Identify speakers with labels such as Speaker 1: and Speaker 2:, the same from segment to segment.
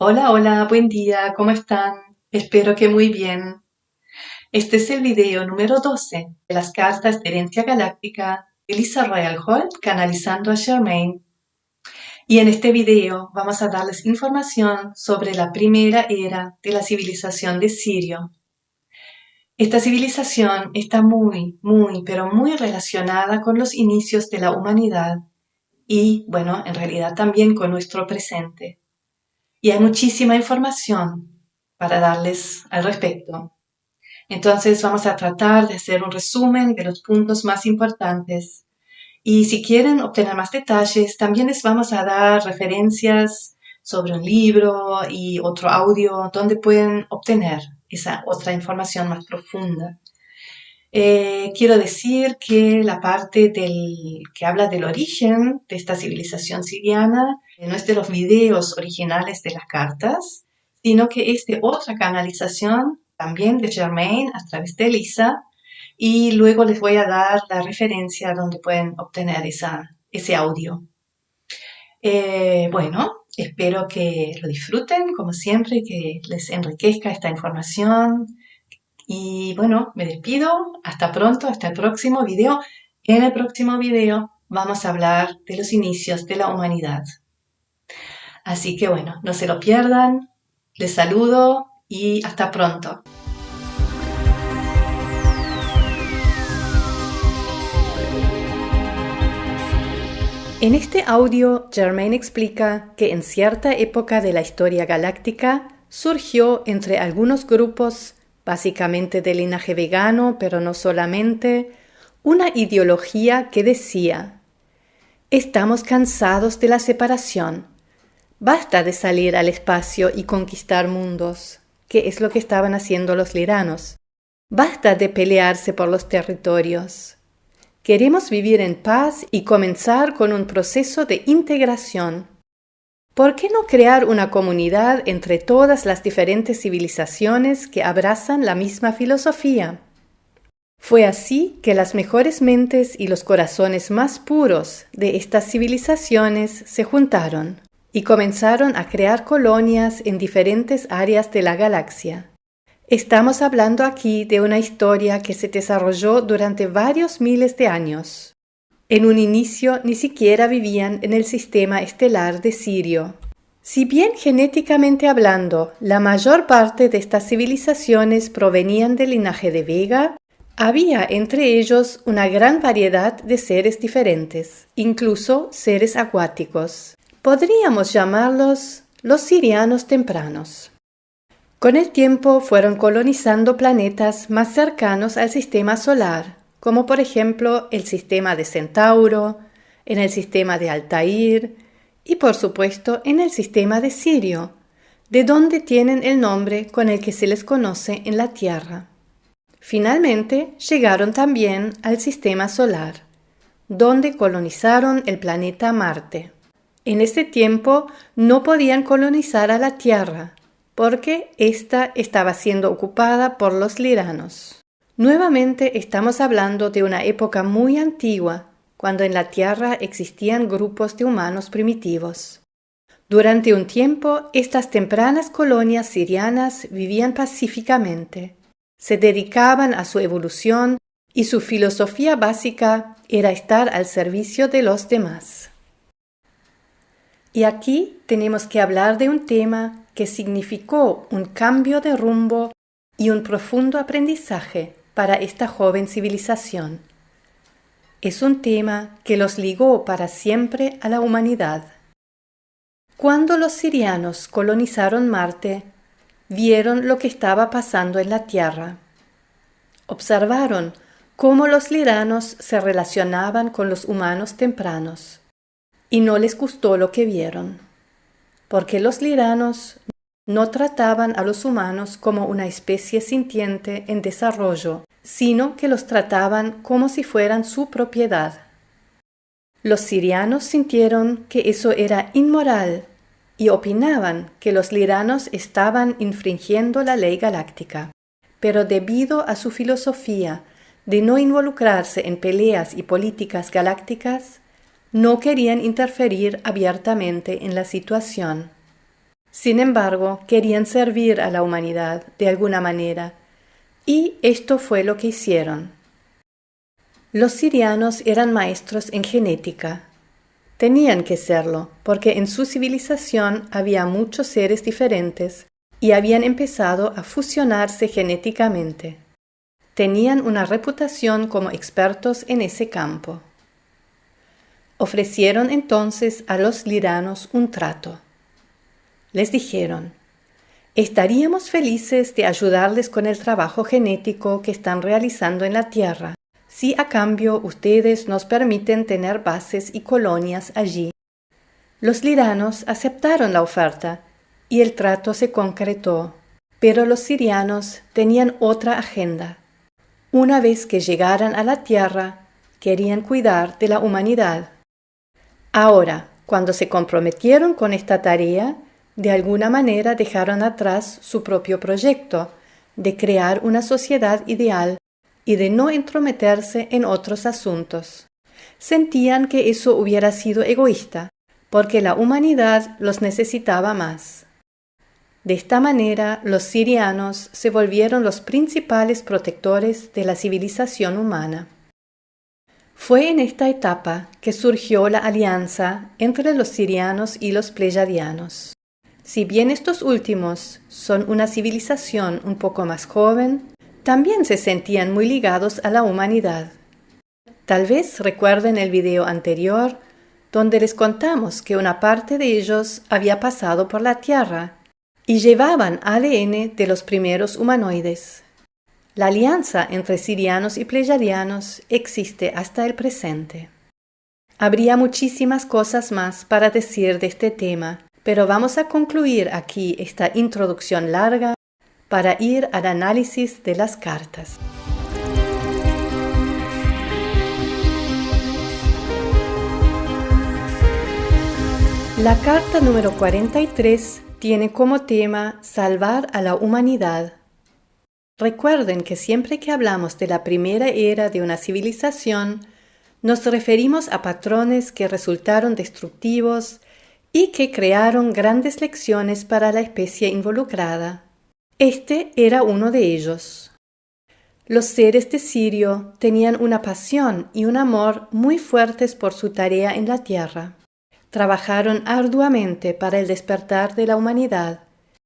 Speaker 1: Hola, hola, buen día, ¿cómo están? Espero que muy bien. Este es el video número 12 de las cartas de herencia galáctica de Lisa Royal Holt canalizando a Charmaine. Y en este video vamos a darles información sobre la primera era de la civilización de Sirio. Esta civilización está pero muy relacionada con los inicios de la humanidad y, bueno, en realidad también con nuestro presente. Y hay muchísima información para darles al respecto. Entonces vamos a tratar de hacer un resumen de los puntos más importantes. Y si quieren obtener más detalles, también les vamos a dar referencias sobre un libro y otro audio donde pueden obtener esa otra información más profunda. Quiero decir que la parte que habla del origen de esta civilización siriana no es de los videos originales de las cartas, sino que es de otra canalización también de Germaine a través de Lisa, y luego les voy a dar la referencia donde pueden obtener ese audio. Bueno, espero que lo disfruten como siempre, que les enriquezca esta información. Y bueno, me despido. Hasta pronto, hasta el próximo video. En el próximo video vamos a hablar de los inicios de la humanidad. Así que bueno, no se lo pierdan. Les saludo y hasta pronto. En este audio, Germaine explica que en cierta época de la historia galáctica surgió entre algunos grupos, básicamente de linaje vegano, pero no solamente, una ideología que decía: estamos cansados de la separación. Basta de salir al espacio y conquistar mundos, que es lo que estaban haciendo los liranos. Basta de pelearse por los territorios. Queremos vivir en paz y comenzar con un proceso de integración. ¿Por qué no crear una comunidad entre todas las diferentes civilizaciones que abrazan la misma filosofía? Fue así que las mejores mentes y los corazones más puros de estas civilizaciones se juntaron y comenzaron a crear colonias en diferentes áreas de la galaxia. Estamos hablando aquí de una historia que se desarrolló durante varios miles de años. En un inicio ni siquiera vivían en el sistema estelar de Sirio. Si bien genéticamente hablando, la mayor parte de estas civilizaciones provenían del linaje de Vega, había entre ellos una gran variedad de seres diferentes, incluso seres acuáticos. Podríamos llamarlos los sirianos tempranos. Con el tiempo fueron colonizando planetas más cercanos al sistema solar, como por ejemplo el sistema de Centauro, en el sistema de Altair y por supuesto en el sistema de Sirio, de donde tienen el nombre con el que se les conoce en la Tierra. Finalmente llegaron también al sistema solar, donde colonizaron el planeta Marte. En este tiempo no podían colonizar a la Tierra, porque ésta estaba siendo ocupada por los liranos. Nuevamente estamos hablando de una época muy antigua, cuando en la Tierra existían grupos de humanos primitivos. Durante un tiempo, estas tempranas colonias sirianas vivían pacíficamente, se dedicaban a su evolución y su filosofía básica era estar al servicio de los demás. Y aquí tenemos que hablar de un tema que significó un cambio de rumbo y un profundo aprendizaje para esta joven civilización. Es un tema que los ligó para siempre a la humanidad. Cuando los sirianos colonizaron Marte, vieron lo que estaba pasando en la Tierra. Observaron cómo los liranos se relacionaban con los humanos tempranos, y no les gustó lo que vieron, porque los liranos no trataban a los humanos como una especie sintiente en desarrollo, sino que los trataban como si fueran su propiedad. Los sirianos sintieron que eso era inmoral y opinaban que los liranos estaban infringiendo la ley galáctica, pero debido a su filosofía de no involucrarse en peleas y políticas galácticas, no querían interferir abiertamente en la situación. Sin embargo, querían servir a la humanidad de alguna manera, y esto fue lo que hicieron. Los sirianos eran maestros en genética. Tenían que serlo, porque en su civilización había muchos seres diferentes y habían empezado a fusionarse genéticamente. Tenían una reputación como expertos en ese campo. Ofrecieron entonces a los liranos un trato. Les dijeron: estaríamos felices de ayudarles con el trabajo genético que están realizando en la Tierra, si a cambio ustedes nos permiten tener bases y colonias allí. Los liranos aceptaron la oferta y el trato se concretó, pero los sirianos tenían otra agenda. Una vez que llegaran a la Tierra, querían cuidar de la humanidad. Ahora, cuando se comprometieron con esta tarea, de alguna manera dejaron atrás su propio proyecto de crear una sociedad ideal y de no entrometerse en otros asuntos. Sentían que eso hubiera sido egoísta, porque la humanidad los necesitaba más. De esta manera, los sirianos se volvieron los principales protectores de la civilización humana. Fue en esta etapa que surgió la alianza entre los sirianos y los pleyadianos. Si bien estos últimos son una civilización un poco más joven, también se sentían muy ligados a la humanidad. Tal vez recuerden el video anterior, donde les contamos que una parte de ellos había pasado por la Tierra y llevaban ADN de los primeros humanoides. La alianza entre sirianos y pleyadianos existe hasta el presente. Habría muchísimas cosas más para decir de este tema, pero vamos a concluir aquí esta introducción larga para ir al análisis de las cartas. La carta número 43 tiene como tema salvar a la humanidad. Recuerden que siempre que hablamos de la primera era de una civilización, nos referimos a patrones que resultaron destructivos y que crearon grandes lecciones para la especie involucrada. Este era uno de ellos. Los seres de Sirio tenían una pasión y un amor muy fuertes por su tarea en la tierra. Trabajaron arduamente para el despertar de la humanidad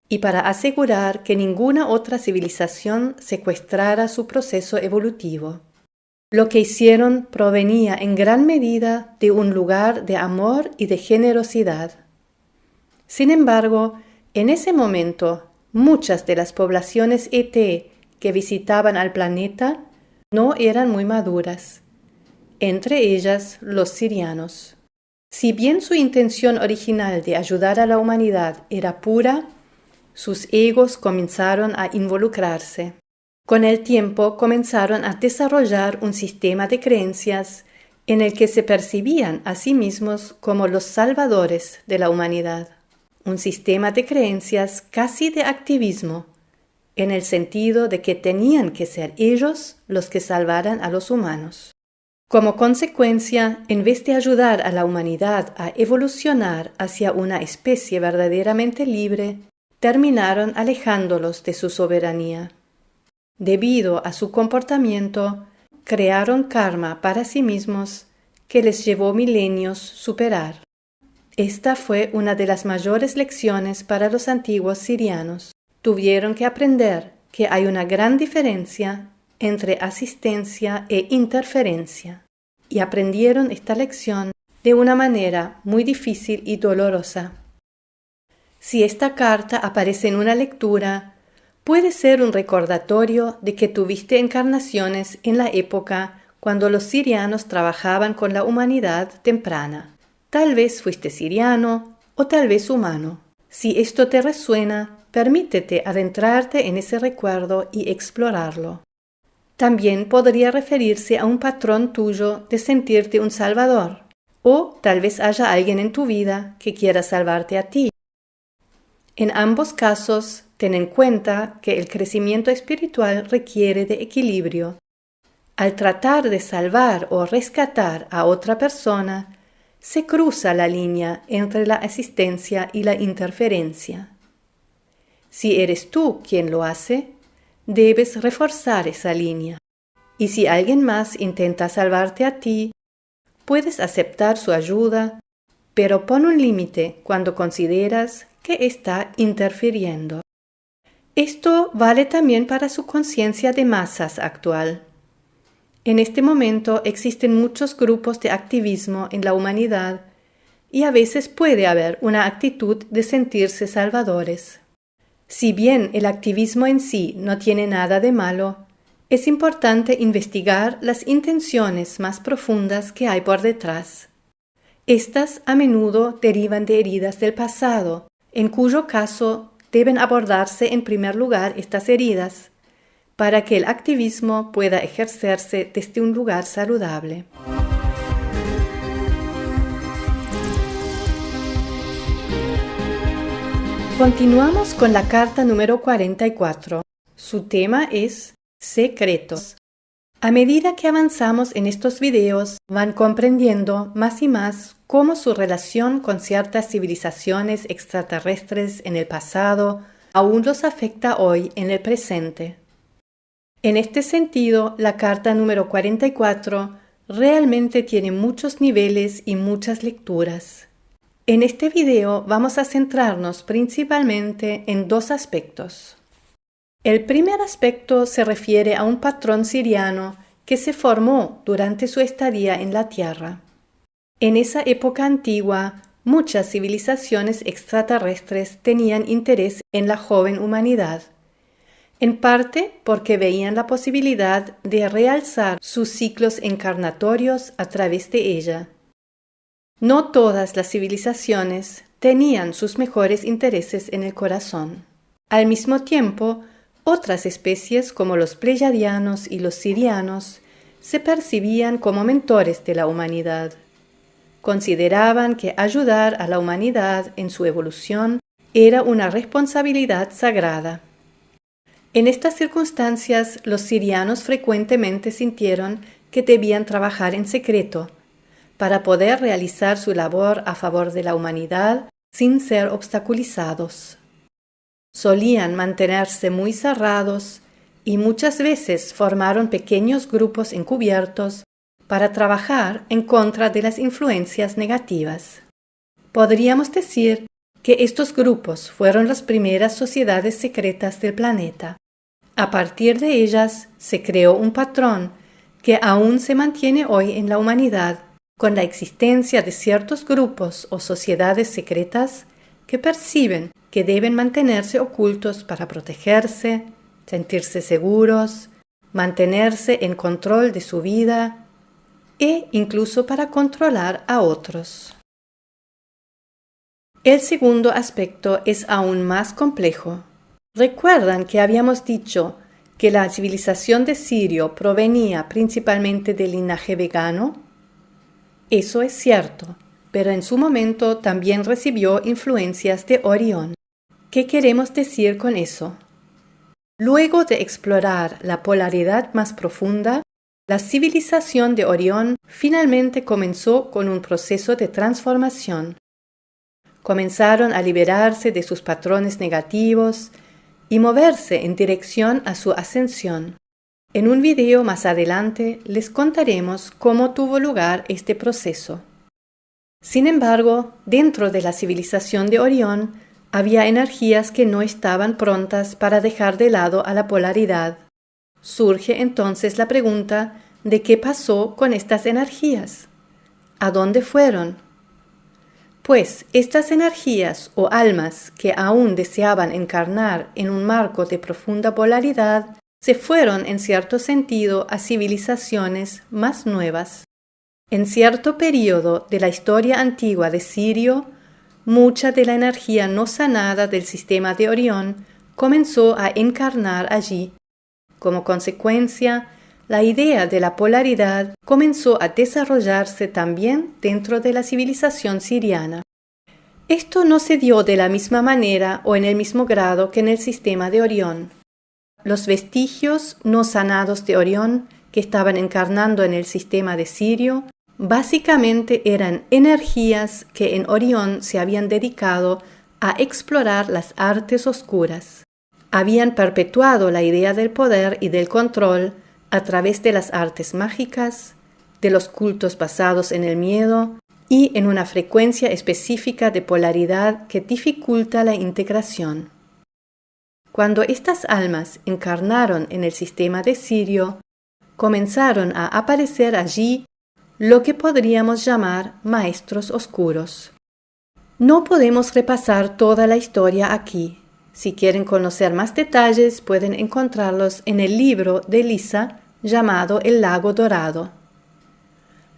Speaker 1: y para asegurar que ninguna otra civilización secuestrara su proceso evolutivo. Lo que hicieron provenía en gran medida de un lugar de amor y de generosidad. Sin embargo, en ese momento, muchas de las poblaciones ET que visitaban al planeta no eran muy maduras, entre ellas los sirianos. Si bien su intención original de ayudar a la humanidad era pura, sus egos comenzaron a involucrarse. Con el tiempo comenzaron a desarrollar un sistema de creencias en el que se percibían a sí mismos como los salvadores de la humanidad. Un sistema de creencias casi de activismo, en el sentido de que tenían que ser ellos los que salvaran a los humanos. Como consecuencia, en vez de ayudar a la humanidad a evolucionar hacia una especie verdaderamente libre, terminaron alejándolos de su soberanía. Debido a su comportamiento, crearon karma para sí mismos que les llevó milenios superar. Esta fue una de las mayores lecciones para los antiguos sirianos. Tuvieron que aprender que hay una gran diferencia entre asistencia e interferencia, y aprendieron esta lección de una manera muy difícil y dolorosa. Si esta carta aparece en una lectura, puede ser un recordatorio de que tuviste encarnaciones en la época cuando los sirianos trabajaban con la humanidad temprana. Tal vez fuiste siriano o tal vez humano. Si esto te resuena, permítete adentrarte en ese recuerdo y explorarlo. También podría referirse a un patrón tuyo de sentirte un salvador, o tal vez haya alguien en tu vida que quiera salvarte a ti. En ambos casos, ten en cuenta que el crecimiento espiritual requiere de equilibrio. Al tratar de salvar o rescatar a otra persona, se cruza la línea entre la asistencia y la interferencia. Si eres tú quien lo hace, debes reforzar esa línea. Y si alguien más intenta salvarte a ti, puedes aceptar su ayuda, pero pon un límite cuando consideras que está interfiriendo. Esto vale también para su conciencia de masas actual. En este momento existen muchos grupos de activismo en la humanidad y a veces puede haber una actitud de sentirse salvadores. Si bien el activismo en sí no tiene nada de malo, es importante investigar las intenciones más profundas que hay por detrás. Estas a menudo derivan de heridas del pasado, en cuyo caso deben abordarse en primer lugar estas heridas, para que el activismo pueda ejercerse desde un lugar saludable. Continuamos con la carta número 44. Su tema es secretos. A medida que avanzamos en estos videos, van comprendiendo más y más cómo su relación con ciertas civilizaciones extraterrestres en el pasado aún los afecta hoy en el presente. En este sentido, la carta número 44 realmente tiene muchos niveles y muchas lecturas. En este video vamos a centrarnos principalmente en dos aspectos. El primer aspecto se refiere a un patrón siriano que se formó durante su estadía en la Tierra. En esa época antigua, muchas civilizaciones extraterrestres tenían interés en la joven humanidad, en parte porque veían la posibilidad de realzar sus ciclos encarnatorios a través de ella. No todas las civilizaciones tenían sus mejores intereses en el corazón. Al mismo tiempo, otras especies como los pleyadianos y los sirianos se percibían como mentores de la humanidad. Consideraban que ayudar a la humanidad en su evolución era una responsabilidad sagrada. En estas circunstancias, los sirianos frecuentemente sintieron que debían trabajar en secreto para poder realizar su labor a favor de la humanidad sin ser obstaculizados. Solían mantenerse muy cerrados y muchas veces formaron pequeños grupos encubiertos para trabajar en contra de las influencias negativas. Podríamos decir que estos grupos fueron las primeras sociedades secretas del planeta. A partir de ellas se creó un patrón que aún se mantiene hoy en la humanidad, con la existencia de ciertos grupos o sociedades secretas que perciben que deben mantenerse ocultos para protegerse, sentirse seguros, mantenerse en control de su vida e incluso para controlar a otros. El segundo aspecto es aún más complejo. ¿Recuerdan que habíamos dicho que la civilización de Sirio provenía principalmente del linaje vegano? Eso es cierto, pero en su momento también recibió influencias de Orión. ¿Qué queremos decir con eso? Luego de explorar la polaridad más profunda, la civilización de Orión finalmente comenzó con un proceso de transformación. Comenzaron a liberarse de sus patrones negativos y moverse en dirección a su ascensión. En un video más adelante les contaremos cómo tuvo lugar este proceso. Sin embargo, dentro de la civilización de Orión había energías que no estaban prontas para dejar de lado a la polaridad. Surge entonces la pregunta de qué pasó con estas energías. ¿A dónde fueron? Pues estas energías o almas que aún deseaban encarnar en un marco de profunda polaridad se fueron en cierto sentido a civilizaciones más nuevas. En cierto período de la historia antigua de Sirio, mucha de la energía no sanada del sistema de Orión comenzó a encarnar allí. Como consecuencia, la idea de la polaridad comenzó a desarrollarse también dentro de la civilización siriana. Esto no se dio de la misma manera o en el mismo grado que en el sistema de Orión. Los vestigios no sanados de Orión que estaban encarnando en el sistema de Sirio básicamente eran energías que en Orión se habían dedicado a explorar las artes oscuras. habían perpetuado la idea del poder y del control a través de las artes mágicas, de los cultos basados en el miedo y en una frecuencia específica de polaridad que dificulta la integración. Cuando estas almas encarnaron en el sistema de Sirio, comenzaron a aparecer allí lo que podríamos llamar maestros oscuros. No podemos repasar toda la historia aquí. Si quieren conocer más detalles, pueden encontrarlos en el libro de Lisa llamado El Lago Dorado.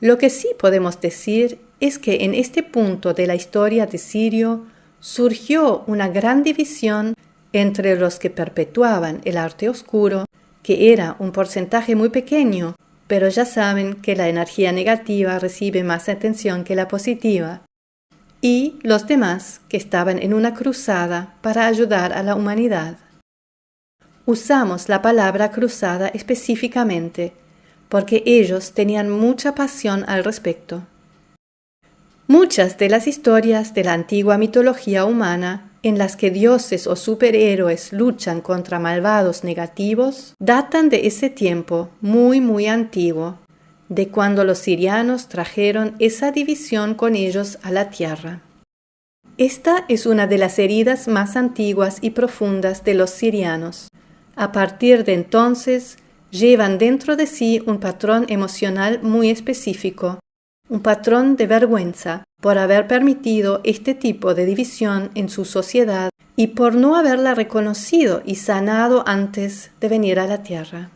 Speaker 1: Lo que sí podemos decir es que en este punto de la historia de Sirio surgió una gran división entre los que perpetuaban el arte oscuro, que era un porcentaje muy pequeño, pero ya saben que la energía negativa recibe más atención que la positiva, y los demás que estaban en una cruzada para ayudar a la humanidad. Usamos la palabra cruzada específicamente porque ellos tenían mucha pasión al respecto. Muchas de las historias de la antigua mitología humana en las que dioses o superhéroes luchan contra malvados negativos datan de ese tiempo muy antiguo, de cuando los sirianos trajeron esa división con ellos a la tierra. Esta es una de las heridas más antiguas y profundas de los sirianos. A partir de entonces, llevan dentro de sí un patrón emocional muy específico, un patrón de vergüenza por haber permitido este tipo de división en su sociedad y por no haberla reconocido y sanado antes de venir a la tierra.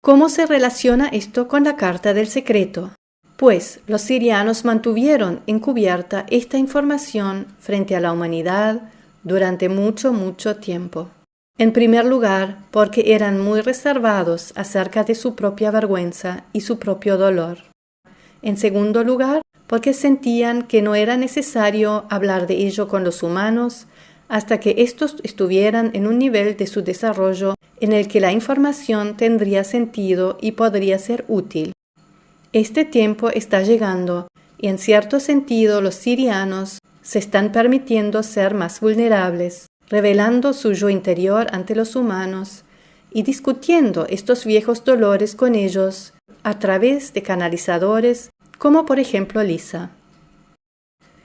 Speaker 1: ¿Cómo se relaciona esto con la Carta del Secreto? Pues los sirianos mantuvieron encubierta esta información frente a la humanidad durante mucho tiempo. En primer lugar, porque eran muy reservados acerca de su propia vergüenza y su propio dolor. En segundo lugar, porque sentían que no era necesario hablar de ello con los humanos hasta que éstos estuvieran en un nivel de su desarrollo en el que la información tendría sentido y podría ser útil. Este tiempo está llegando y en cierto sentido los sirianos se están permitiendo ser más vulnerables, revelando su yo interior ante los humanos y discutiendo estos viejos dolores con ellos a través de canalizadores como por ejemplo Lisa.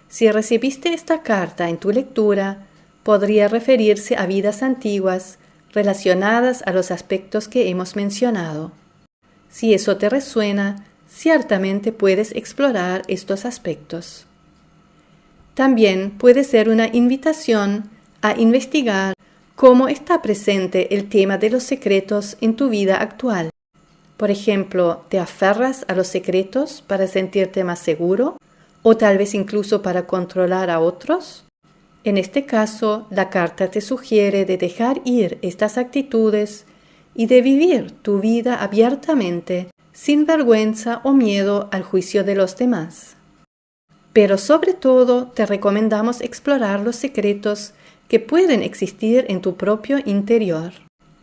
Speaker 1: Si recibiste esta carta en tu lectura, podría referirse a vidas antiguas relacionadas a los aspectos que hemos mencionado. Si eso te resuena, ciertamente puedes explorar estos aspectos. También puede ser una invitación a investigar cómo está presente el tema de los secretos en tu vida actual. Por ejemplo, ¿te aferras a los secretos para sentirte más seguro o tal vez incluso para controlar a otros? En este caso, la carta te sugiere de dejar ir estas actitudes y de vivir tu vida abiertamente, sin vergüenza o miedo al juicio de los demás. Pero sobre todo, te recomendamos explorar los secretos que pueden existir en tu propio interior.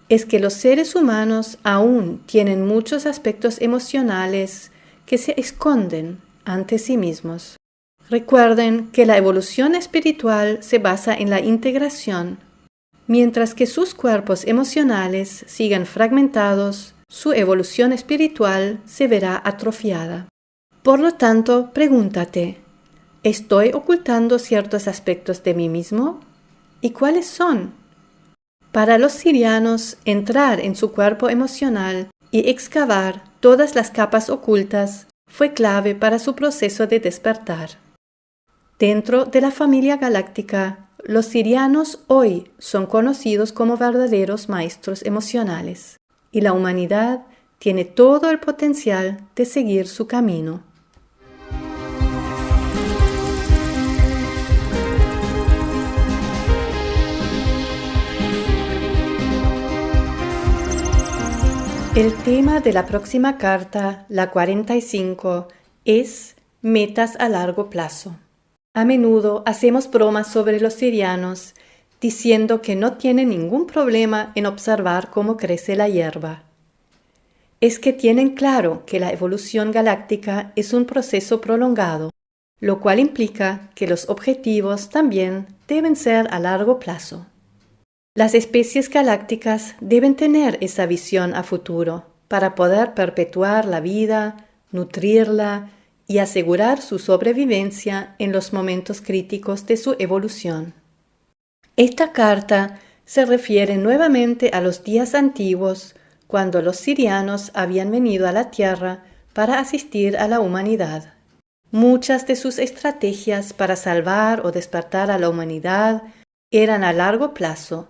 Speaker 1: Es que los seres humanos aún tienen muchos aspectos emocionales que se esconden ante sí mismos. Recuerden que la evolución espiritual se basa en la integración. Mientras que sus cuerpos emocionales sigan fragmentados, su evolución espiritual se verá atrofiada. Por lo tanto, pregúntate, ¿estoy ocultando ciertos aspectos de mí mismo? ¿Y cuáles son? Para los sirianos, entrar en su cuerpo emocional y excavar todas las capas ocultas fue clave para su proceso de despertar. Dentro de la familia galáctica, los sirianos hoy son conocidos como verdaderos maestros emocionales, y la humanidad tiene todo el potencial de seguir su camino. El tema de la próxima carta, la 45, es metas a largo plazo. A menudo hacemos bromas sobre los sirianos, diciendo que no tienen ningún problema en observar cómo crece la hierba. Es que tienen claro que la evolución galáctica es un proceso prolongado, lo cual implica que los objetivos también deben ser a largo plazo. Las especies galácticas deben tener esa visión a futuro para poder perpetuar la vida, nutrirla y asegurar su sobrevivencia en los momentos críticos de su evolución. Esta carta se refiere nuevamente a los días antiguos, cuando los sirianos habían venido a la Tierra para asistir a la humanidad. Muchas de sus estrategias para salvar o despertar a la humanidad eran a largo plazo,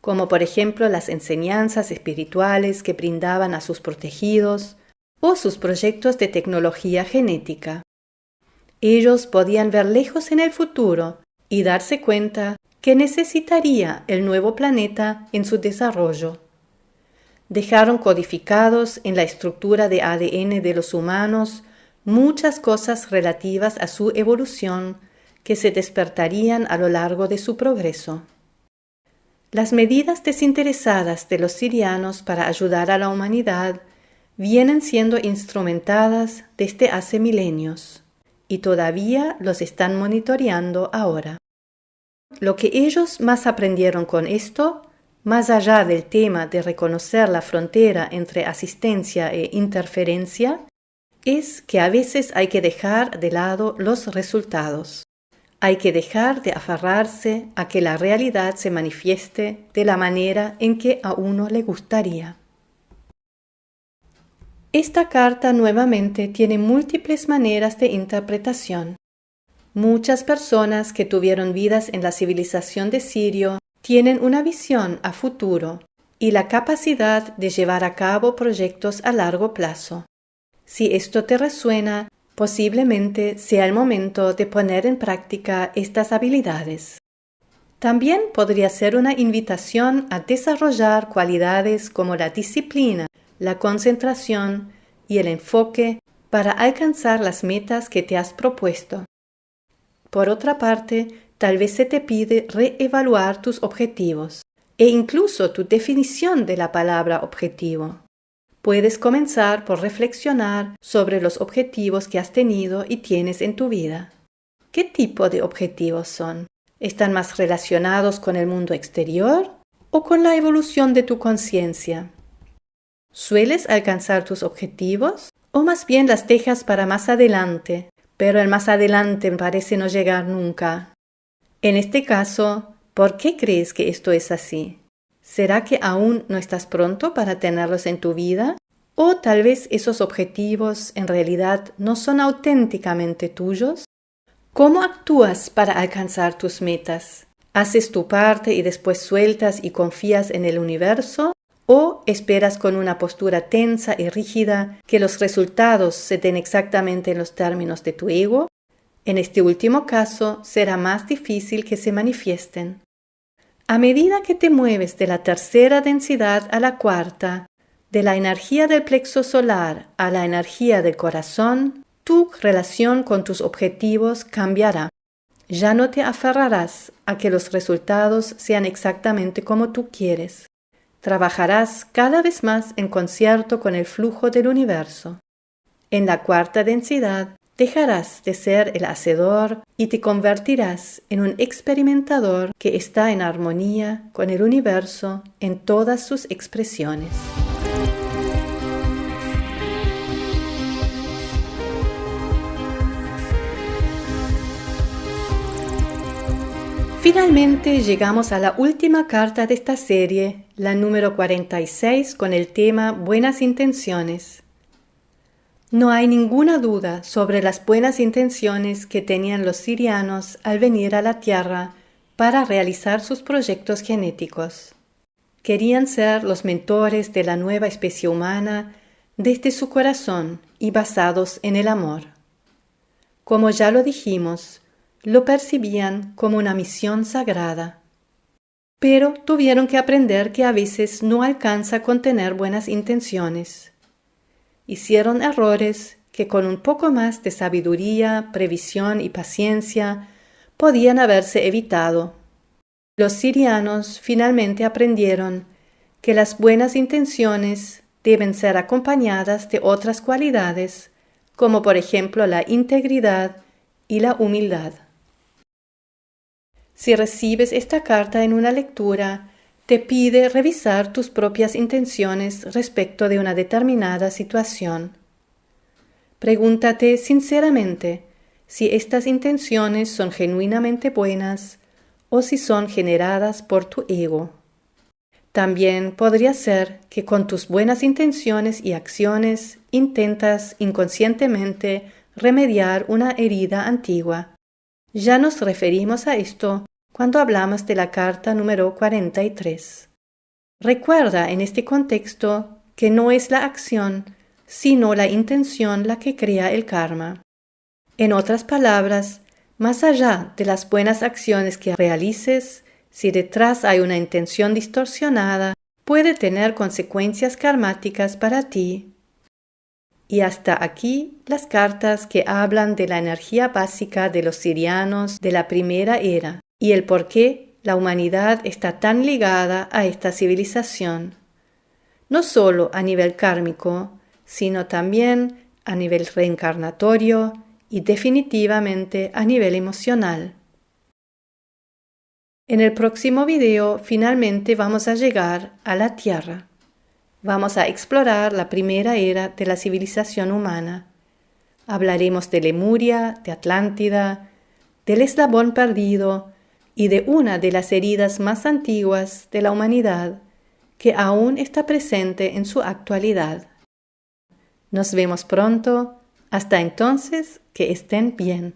Speaker 1: como por ejemplo las enseñanzas espirituales que brindaban a sus protegidos o sus proyectos de tecnología genética. Ellos podían ver lejos en el futuro y darse cuenta que necesitaría el nuevo planeta en su desarrollo. Dejaron codificados en la estructura de ADN de los humanos muchas cosas relativas a su evolución que se despertarían a lo largo de su progreso. Las medidas desinteresadas de los sirianos para ayudar a la humanidad vienen siendo instrumentadas desde hace milenios y todavía los están monitoreando ahora. Lo que ellos más aprendieron con esto, más allá del tema de reconocer la frontera entre asistencia e interferencia, es que a veces hay que dejar de lado los resultados. Hay que dejar de aferrarse a que la realidad se manifieste de la manera en que a uno le gustaría. Esta carta nuevamente tiene múltiples maneras de interpretación. Muchas personas que tuvieron vidas en la civilización de Sirio tienen una visión a futuro y la capacidad de llevar a cabo proyectos a largo plazo. Si esto te resuena, posiblemente sea el momento de poner en práctica estas habilidades. También podría ser una invitación a desarrollar cualidades como la disciplina, la concentración y el enfoque para alcanzar las metas que te has propuesto. Por otra parte, tal vez se te pide reevaluar tus objetivos e incluso tu definición de la palabra objetivo. Puedes comenzar por reflexionar sobre los objetivos que has tenido y tienes en tu vida. ¿Qué tipo de objetivos son? ¿Están más relacionados con el mundo exterior o con la evolución de tu conciencia? ¿Sueles alcanzar tus objetivos o más bien las dejas para más adelante, pero el más adelante parece no llegar nunca? En este caso, ¿por qué crees que esto es así? ¿Será que aún no estás pronto para tenerlos en tu vida? ¿O tal vez esos objetivos en realidad no son auténticamente tuyos? ¿Cómo actúas para alcanzar tus metas? ¿Haces tu parte y después sueltas y confías en el universo? ¿O esperas con una postura tensa y rígida que los resultados se den exactamente en los términos de tu ego? En este último caso, será más difícil que se manifiesten. A medida que te mueves de la tercera densidad a la cuarta, de la energía del plexo solar a la energía del corazón, tu relación con tus objetivos cambiará. Ya no te aferrarás a que los resultados sean exactamente como tú quieres. Trabajarás cada vez más en concierto con el flujo del universo. En la cuarta densidad, dejarás de ser el hacedor y te convertirás en un experimentador que está en armonía con el universo en todas sus expresiones. Finalmente llegamos a la última carta de esta serie, la número 46, con el tema Buenas intenciones. No hay ninguna duda sobre las buenas intenciones que tenían los sirianos al venir a la Tierra para realizar sus proyectos genéticos. Querían ser los mentores de la nueva especie humana desde su corazón y basados en el amor. Como ya lo dijimos, lo percibían como una misión sagrada. Pero tuvieron que aprender que a veces no alcanza con tener buenas intenciones. Hicieron errores que con un poco más de sabiduría, previsión y paciencia podían haberse evitado. Los sirianos finalmente aprendieron que las buenas intenciones deben ser acompañadas de otras cualidades, como por ejemplo la integridad y la humildad. Si recibes esta carta en una lectura, te pide revisar tus propias intenciones respecto de una determinada situación. Pregúntate sinceramente si estas intenciones son genuinamente buenas o si son generadas por tu ego. También podría ser que con tus buenas intenciones y acciones intentas inconscientemente remediar una herida antigua. Ya nos referimos a esto cuando hablamos de la carta número 43. Recuerda en este contexto que no es la acción, sino la intención la que crea el karma. En otras palabras, más allá de las buenas acciones que realices, si detrás hay una intención distorsionada, puede tener consecuencias karmáticas para ti. Y hasta aquí las cartas que hablan de la energía básica de los sirianos de la primera era y el por qué la humanidad está tan ligada a esta civilización, no solo a nivel kármico, sino también a nivel reencarnatorio y definitivamente a nivel emocional. En el próximo video finalmente vamos a llegar a la Tierra. Vamos a explorar la primera era de la civilización humana. Hablaremos de Lemuria, de Atlántida, del eslabón perdido y de una de las heridas más antiguas de la humanidad que aún está presente en su actualidad. Nos vemos pronto. Hasta entonces, que estén bien.